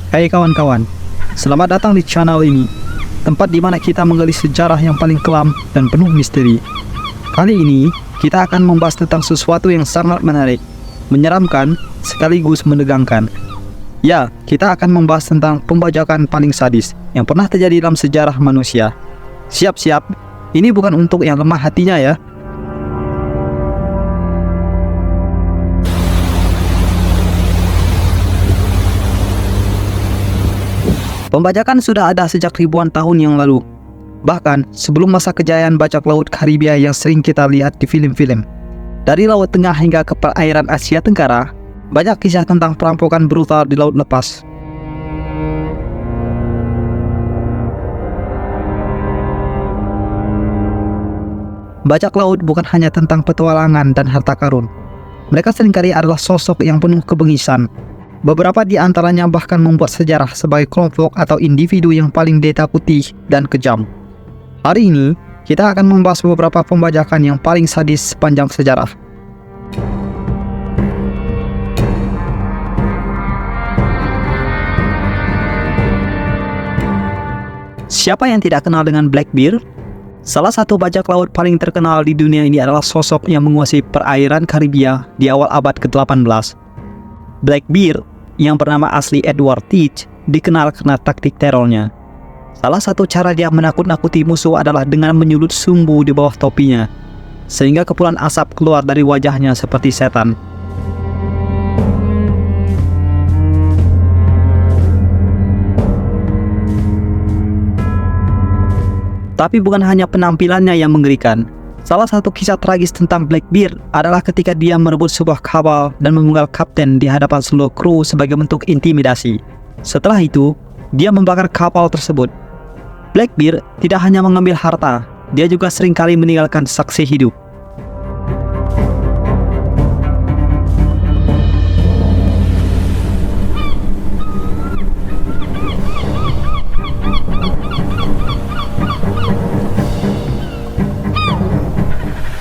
Hai kawan-kawan, selamat datang di channel ini, tempat di mana kita menggali sejarah yang paling kelam dan penuh misteri. Kali ini, kita akan membahas tentang sesuatu yang sangat menarik, menyeramkan, sekaligus menegangkan. Ya, kita akan membahas tentang pembajakan paling sadis yang pernah terjadi dalam sejarah manusia. Siap-siap, ini bukan untuk yang lemah hatinya ya. Pembajakan sudah ada sejak ribuan tahun yang lalu. Bahkan sebelum masa kejayaan bajak laut Karibia yang sering kita lihat di film-film. Dari Laut Tengah hingga ke perairan Asia Tenggara, banyak kisah tentang perampokan brutal di laut lepas. Bajak laut bukan hanya tentang petualangan dan harta karun. Mereka seringkali adalah sosok yang penuh kebengisan. Beberapa di antaranya bahkan membuat sejarah sebagai kelompok atau individu yang paling ditakuti dan kejam. Hari ini, kita akan membahas beberapa pembajakan yang paling sadis sepanjang sejarah. Siapa yang tidak kenal dengan Blackbeard? Salah satu bajak laut paling terkenal di dunia ini adalah sosok yang menguasai perairan Karibia di awal abad ke-18. Blackbeard, yang bernama asli Edward Teach, dikenal karena taktik terornya. Salah satu cara dia menakut-nakuti musuh adalah dengan menyulut sumbu di bawah topinya, sehingga kepulan asap keluar dari wajahnya seperti setan. Tapi bukan hanya penampilannya yang mengerikan. Salah satu kisah tragis tentang Blackbeard adalah ketika dia merebut sebuah kapal dan memenggal kapten di hadapan seluruh kru sebagai bentuk intimidasi. Setelah itu, dia membakar kapal tersebut. Blackbeard tidak hanya mengambil harta, dia juga seringkali meninggalkan saksi hidup.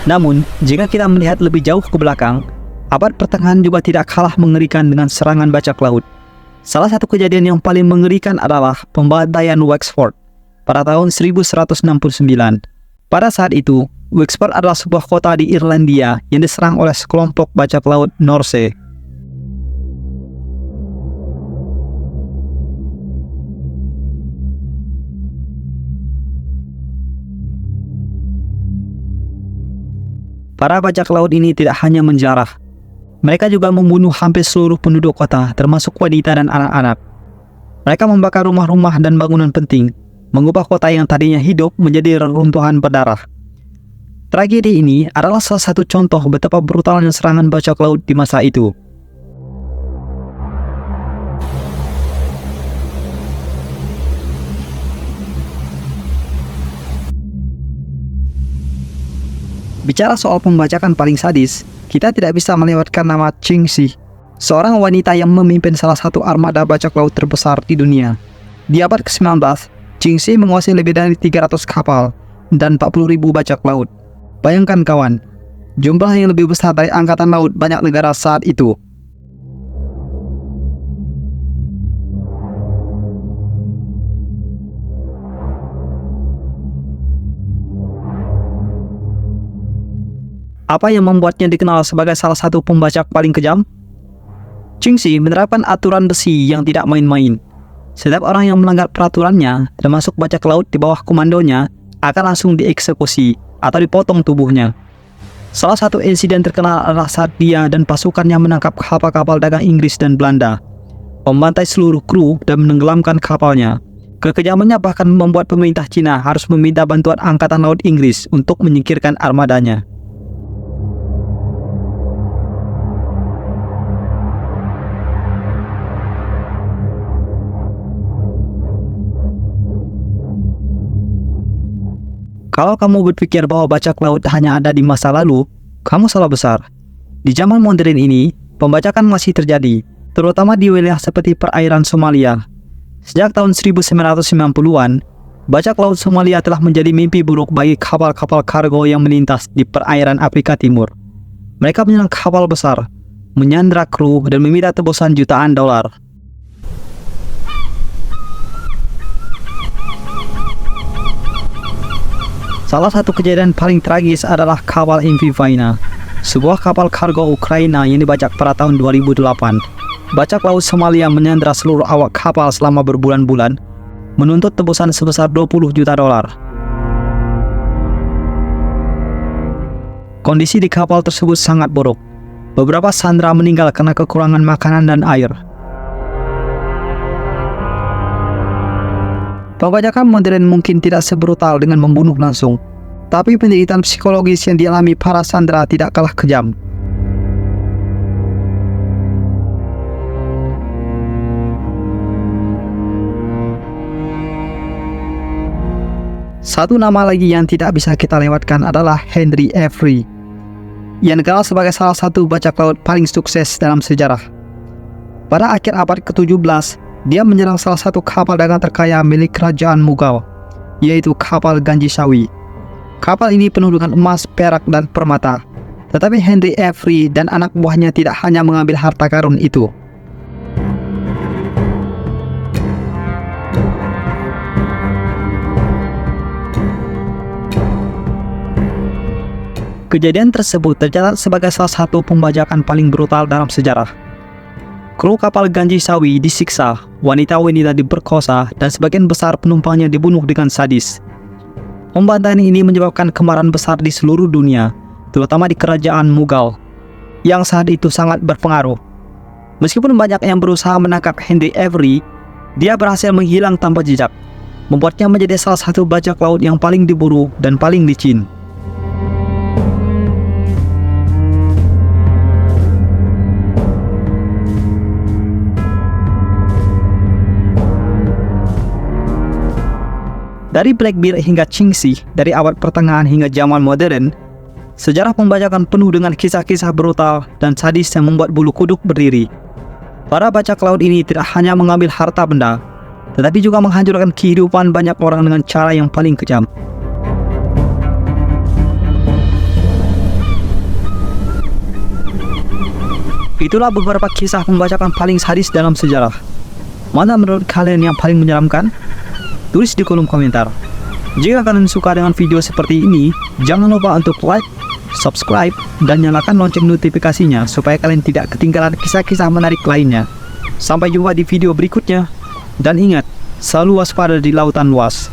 Namun, jika kita melihat lebih jauh ke belakang, abad pertengahan juga tidak kalah mengerikan dengan serangan bajak laut. Salah satu kejadian yang paling mengerikan adalah pembantaian Wexford pada tahun 1169. Pada saat itu, Wexford adalah sebuah kota di Irlandia yang diserang oleh sekelompok bajak laut Norse. Para bajak laut ini tidak hanya menjarah, mereka juga membunuh hampir seluruh penduduk kota, termasuk wanita dan anak-anak. Mereka membakar rumah-rumah dan bangunan penting, mengubah kota yang tadinya hidup menjadi reruntuhan berdarah. Tragedi ini adalah salah satu contoh betapa brutalnya serangan bajak laut di masa itu. Bicara soal pembajakan paling sadis, kita tidak bisa melewatkan nama Qingxi, seorang wanita yang memimpin salah satu armada bajak laut terbesar di dunia. Di abad ke-19, Qingxi menguasai lebih dari 300 kapal dan 40.000 bajak laut. Bayangkan kawan, jumlah yang lebih besar dari angkatan laut banyak negara saat itu. Apa yang membuatnya dikenal sebagai salah satu pembajak paling kejam? Qingxi menerapkan aturan besi yang tidak main-main. Setiap orang yang melanggar peraturannya, termasuk bajak laut di bawah komandonya, akan langsung dieksekusi atau dipotong tubuhnya. Salah satu insiden terkenal adalah saat dia dan pasukannya menangkap kapal-kapal dagang Inggris dan Belanda, membantai seluruh kru dan menenggelamkan kapalnya. Kekejamannya bahkan membuat pemerintah Cina harus meminta bantuan angkatan laut Inggris untuk menyingkirkan armadanya. Kalau kamu berpikir bahwa bajak laut hanya ada di masa lalu, kamu salah besar. Di zaman modern ini, pembajakan masih terjadi, terutama di wilayah seperti perairan Somalia. Sejak tahun 1990-an, bajak laut Somalia telah menjadi mimpi buruk bagi kapal-kapal kargo yang melintas di perairan Afrika Timur. Mereka menyerang kapal besar, menyandra kru, dan meminta tebusan jutaan dolar. Salah satu kejadian paling tragis adalah kapal MV Vaina, sebuah kapal kargo Ukraina yang dibajak pada tahun 2008. Bajak laut Somalia menyandra seluruh awak kapal selama berbulan-bulan, menuntut tebusan sebesar $20 juta. Kondisi di kapal tersebut sangat buruk. Beberapa sandera meninggal karena kekurangan makanan dan air. Pembajakan modern mungkin tidak sebrutal dengan membunuh langsung, tapi penderitaan psikologis yang dialami para sandera tidak kalah kejam. Satu nama lagi yang tidak bisa kita lewatkan adalah Henry Avery, yang dikenal sebagai salah satu bajak laut paling sukses dalam sejarah. Pada akhir abad ke-17, dia menyerang salah satu kapal dagang terkaya milik kerajaan Mughal, yaitu kapal Ganjisawi. Kapal ini penuh dengan emas, perak, dan permata. Tetapi Henry Avery dan anak buahnya tidak hanya mengambil harta karun itu. Kejadian tersebut tercatat sebagai salah satu pembajakan paling brutal dalam sejarah. Kru kapal Ganjisawi disiksa, wanita-wanita diperkosa, dan sebagian besar penumpangnya dibunuh dengan sadis. Pembantaian ini menyebabkan kemarahan besar di seluruh dunia, terutama di kerajaan Mughal, yang saat itu sangat berpengaruh. Meskipun banyak yang berusaha menangkap Henry Avery, dia berhasil menghilang tanpa jejak, membuatnya menjadi salah satu bajak laut yang paling diburu dan paling licin. Dari Blackbeard hingga Chingxi, dari abad pertengahan hingga zaman modern, sejarah pembajakan penuh dengan kisah-kisah brutal dan sadis yang membuat bulu kuduk berdiri. Para bajak laut ini tidak hanya mengambil harta benda, tetapi juga menghancurkan kehidupan banyak orang dengan cara yang paling kejam. Itulah beberapa kisah pembajakan paling sadis dalam sejarah. Mana menurut kalian yang paling menyeramkan? Tulis di kolom komentar. Jika kalian suka dengan video seperti ini, jangan lupa untuk like, subscribe, dan nyalakan lonceng notifikasinya supaya kalian tidak ketinggalan kisah-kisah menarik lainnya. Sampai jumpa di video berikutnya, dan ingat, selalu waspada di lautan luas.